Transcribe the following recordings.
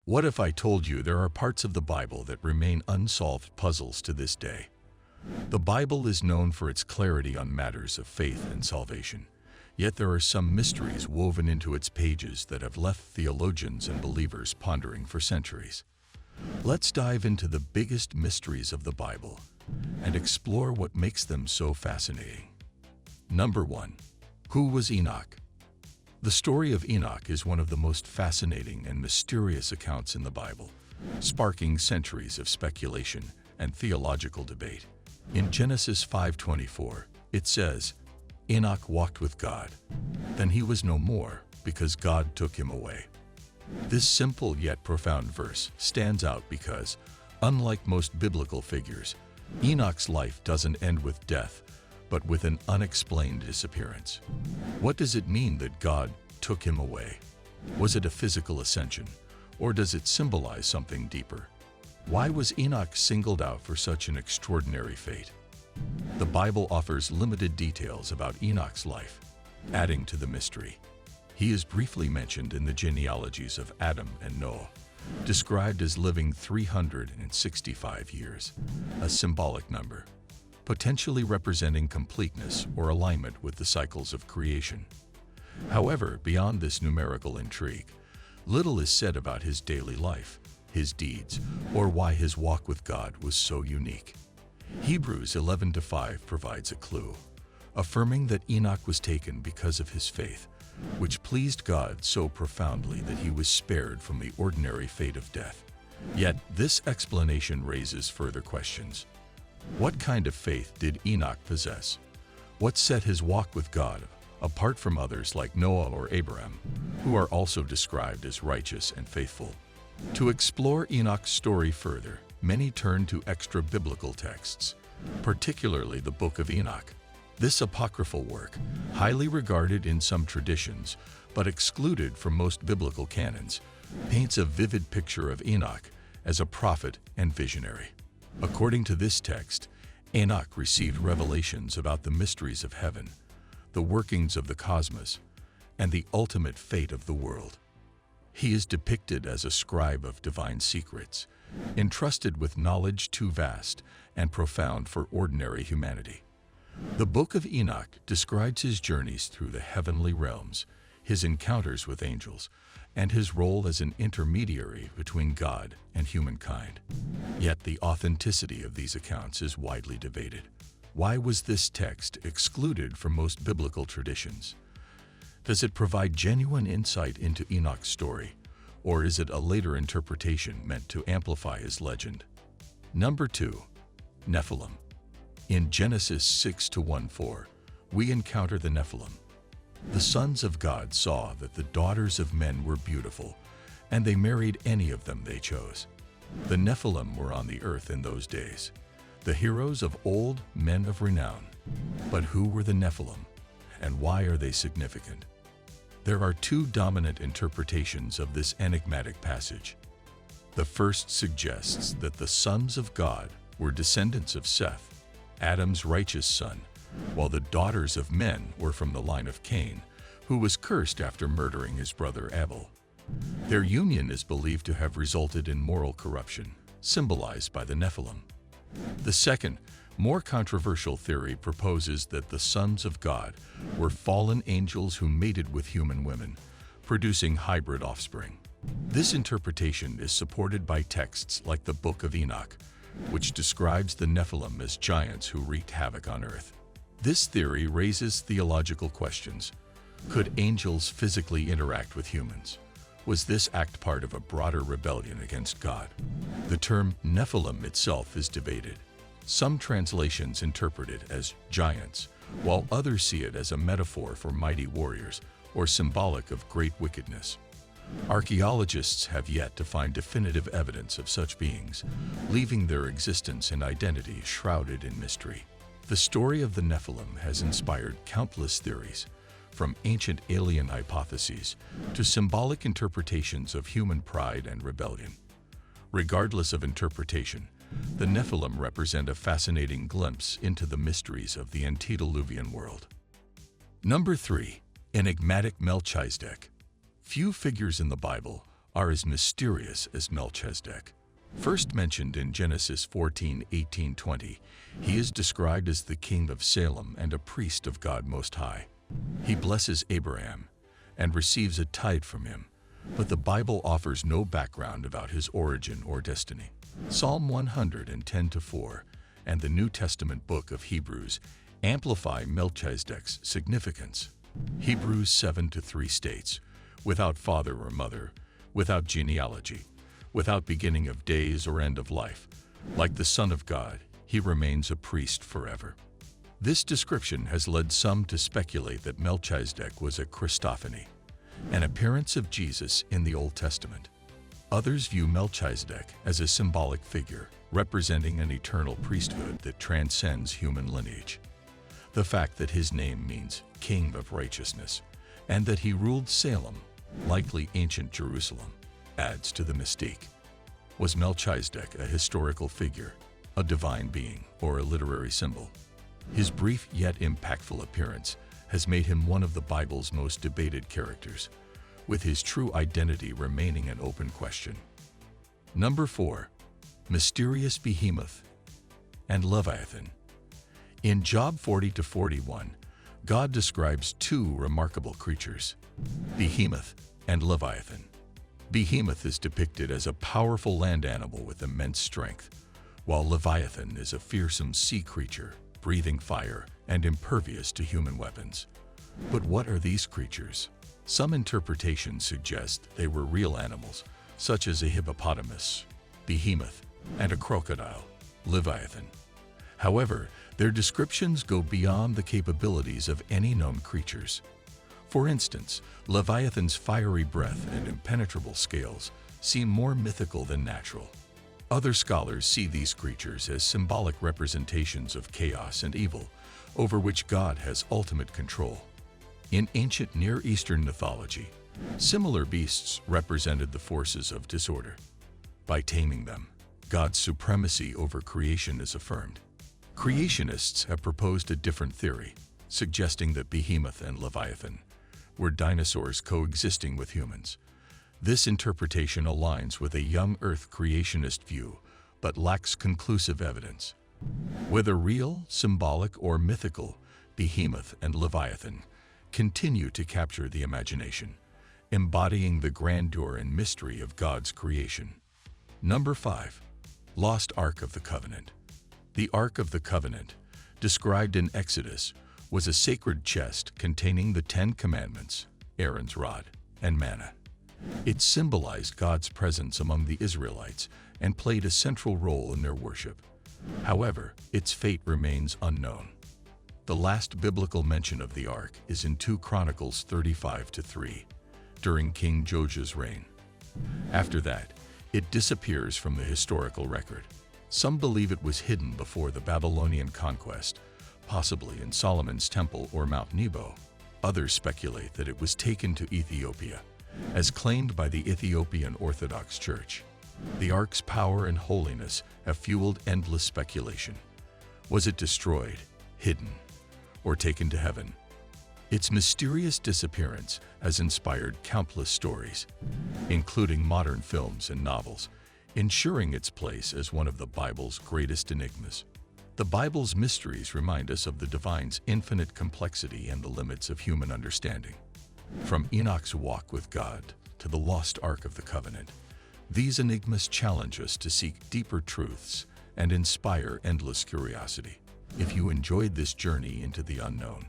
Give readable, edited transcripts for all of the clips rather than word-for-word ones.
What if I told you there are parts of the Bible that remain unsolved puzzles to this day? The Bible is known for its clarity on matters of faith and salvation, yet there are some mysteries woven into its pages that have left theologians and believers pondering for centuries. Let's dive into the biggest mysteries of the Bible and explore what makes them so fascinating. Number 1. Who was Enoch? The story of Enoch is one of the most fascinating and mysterious accounts in the Bible, sparking centuries of speculation and theological debate. In Genesis 5:24, it says, "Enoch walked with God. Then he was no more, because God took him away." This simple yet profound verse stands out because, unlike most biblical figures, Enoch's life doesn't end with death, but with an unexplained disappearance. What does it mean that God took him away? Was it a physical ascension, or does it symbolize something deeper? Why was Enoch singled out for such an extraordinary fate? The Bible offers limited details about Enoch's life, adding to the mystery. He is briefly mentioned in the genealogies of Adam and Noah, described as living 365 years, a symbolic number, potentially representing completeness or alignment with the cycles of creation. However, beyond this numerical intrigue, little is said about his daily life, his deeds, or why his walk with God was so unique. Hebrews 11:5 provides a clue, affirming that Enoch was taken because of his faith, which pleased God so profoundly that he was spared from the ordinary fate of death. Yet, this explanation raises further questions. What kind of faith did Enoch possess? What set his walk with God apart from others like Noah or Abraham, who are also described as righteous and faithful? To explore Enoch's story further, many turn to extra-biblical texts, particularly the Book of Enoch. This apocryphal work, highly regarded in some traditions but excluded from most biblical canons, paints a vivid picture of Enoch as a prophet and visionary. According to this text, Enoch received revelations about the mysteries of heaven, the workings of the cosmos, and the ultimate fate of the world. He is depicted as a scribe of divine secrets, entrusted with knowledge too vast and profound for ordinary humanity. The Book of Enoch describes his journeys through the heavenly realms, his encounters with angels, and his role as an intermediary between God and humankind. Yet the authenticity of these accounts is widely debated. Why was this text excluded from most biblical traditions? Does it provide genuine insight into Enoch's story, or is it a later interpretation meant to amplify his legend? Number 2. Nephilim. In Genesis 6:1-4, we encounter the Nephilim. The sons of God saw that the daughters of men were beautiful, and they married any of them they chose. The Nephilim were on the earth in those days, the heroes of old, men of renown. But who were the Nephilim, and why are they significant? There are two dominant interpretations of this enigmatic passage. The first suggests that the sons of God were descendants of Seth, Adam's righteous son, while the daughters of men were from the line of Cain, who was cursed after murdering his brother Abel. Their union is believed to have resulted in moral corruption, symbolized by the Nephilim. The second, more controversial theory proposes that the sons of God were fallen angels who mated with human women, producing hybrid offspring. This interpretation is supported by texts like the Book of Enoch, which describes the Nephilim as giants who wreaked havoc on earth. This theory raises theological questions. Could angels physically interact with humans? Was this act part of a broader rebellion against God? The term Nephilim itself is debated. Some translations interpret it as giants, while others see it as a metaphor for mighty warriors or symbolic of great wickedness. Archaeologists have yet to find definitive evidence of such beings, leaving their existence and identity shrouded in mystery. The story of the Nephilim has inspired countless theories, from ancient alien hypotheses to symbolic interpretations of human pride and rebellion. Regardless of interpretation, the Nephilim represent a fascinating glimpse into the mysteries of the antediluvian world. Number 3. Enigmatic Melchizedek. Few figures in the Bible are as mysterious as Melchizedek. First mentioned in Genesis 14:18-20, he is described as the king of Salem and a priest of God Most High. He blesses Abraham and receives a tithe from him, but the Bible offers no background about his origin or destiny. Psalm 110:4 and the New Testament book of Hebrews amplify Melchizedek's significance. Hebrews 7:3 states, "Without father or mother, without genealogy, without beginning of days or end of life, like the Son of God, he remains a priest forever." This description has led some to speculate that Melchizedek was a Christophany, an appearance of Jesus in the Old Testament. Others view Melchizedek as a symbolic figure, representing an eternal priesthood that transcends human lineage. The fact that his name means King of Righteousness, and that he ruled Salem, likely ancient Jerusalem, adds to the mystique. Was Melchizedek a historical figure, a divine being, or a literary symbol? His brief yet impactful appearance has made him one of the Bible's most debated characters, with his true identity remaining an open question. Number 4. Mysterious Behemoth and Leviathan. In Job 40-41, God describes two remarkable creatures, Behemoth and Leviathan. Behemoth is depicted as a powerful land animal with immense strength, while Leviathan is a fearsome sea creature, breathing fire and impervious to human weapons. But what are these creatures? Some interpretations suggest they were real animals, such as a hippopotamus, behemoth, and a crocodile, Leviathan. However, their descriptions go beyond the capabilities of any known creatures. For instance, Leviathan's fiery breath and impenetrable scales seem more mythical than natural. Other scholars see these creatures as symbolic representations of chaos and evil, over which God has ultimate control. In ancient Near Eastern mythology, similar beasts represented the forces of disorder. By taming them, God's supremacy over creation is affirmed. Creationists have proposed a different theory, suggesting that Behemoth and Leviathan were dinosaurs coexisting with humans. This interpretation aligns with a young Earth creationist view, but lacks conclusive evidence. Whether real, symbolic, or mythical, Behemoth and Leviathan continue to capture the imagination, embodying the grandeur and mystery of God's creation. Number 5. Lost Ark of the Covenant. The Ark of the Covenant, described in Exodus, was a sacred chest containing the 10 Commandments, Aaron's rod, and manna. It symbolized God's presence among the Israelites and played a central role in their worship. However, its fate remains unknown. The last biblical mention of the Ark is in 2 Chronicles 35-3, during King Josiah's reign. After that, it disappears from the historical record. Some believe it was hidden before the Babylonian conquest, possibly in Solomon's Temple or Mount Nebo. Others speculate that it was taken to Ethiopia, as claimed by the Ethiopian Orthodox Church. The Ark's power and holiness have fueled endless speculation. Was it destroyed, hidden, or taken to heaven? Its mysterious disappearance has inspired countless stories, including modern films and novels, ensuring its place as one of the Bible's greatest enigmas. The Bible's mysteries remind us of the divine's infinite complexity and the limits of human understanding. From Enoch's walk with God to the lost Ark of the Covenant, these enigmas challenge us to seek deeper truths and inspire endless curiosity. If you enjoyed this journey into the unknown,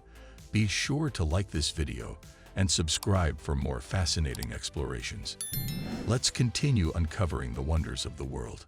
be sure to like this video and subscribe for more fascinating explorations. Let's continue uncovering the wonders of the world.